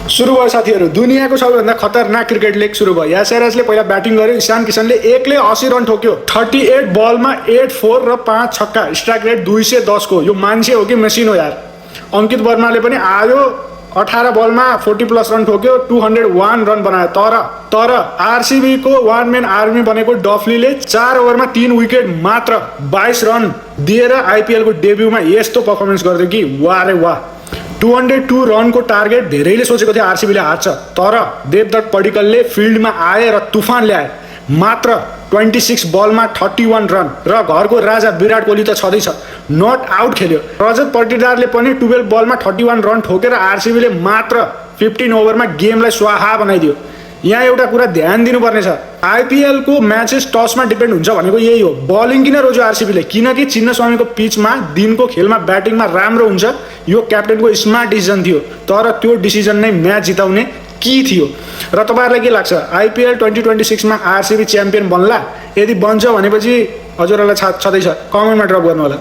सुरु भयो साथीहरू, दुनियाँको सबैभन्दा खतरनाक क्रिकेट लिग सुरु भयो। यासेराजले पहिला ब्याटिङ गर्यो। ईशान किशनले एक्लै 80 रन ठोक्यो। 38 बलमा 8 4 र 5 छक्का। स्ट्राइक रेट 210 को। यो मान्छे हो कि मेसिन हो यार। अंकित वर्माले पनि आयो, 18 बलमा 40+ रन ठोक्यो, 201 रन बनायो। तर आरसीबी को वान मैन आर्मी बनेको डफलीले 4 ओभरमा 3 विकेट मात्र 22 रन दिएर आईपीएल को डेब्यूमा यस्तो पर्फर्मेन्स गर्यो कि वाह रे वाह। 202 रनको टार्गेट धेरैले सोचेको थियो आरसीबीले हार्छ, तर देवदत्त पडिक्कलले फिल्डमा आए र तुफान ल्याए। मात्र 26 बलमा 31 रन र घरको राजा विराट कोहली त छँदैछ, नट आउट खेल्यो। रजत पाटीदारले पनि 12 बलमा 31 रन ठोकेर आरसीबीले मात्र 15 ओभरमा गेमलाई स्वाहा बनाइदियो। यहाँ एउटा कुरा ध्यान दिनुपर्ने छ, आईपीएल को म्याचेस टसमा डिपेन्ड हुन्छ भनेको यही हो। बलिङ किन रोज्यो आरसीबीले? किनकि चिन्नस्वामीको पिचमा दिनको खेलमा ब्याटिङमा राम्रो हुन्छ। यो क्याप्टेनको स्मार्ट डिसिजन थियो, तर त्यो डिसिजन नै म्याच जिताउने की थियो। र तपाईहरुलाई के लाग्छ, आईपीएल 2026 मा आरसीबी च्याम्पियन बन्ला? यदि बन्छ भनेपछि हजुरहरुलाई छँदैछ, कमेन्टमा ड्रप गर्नु होला।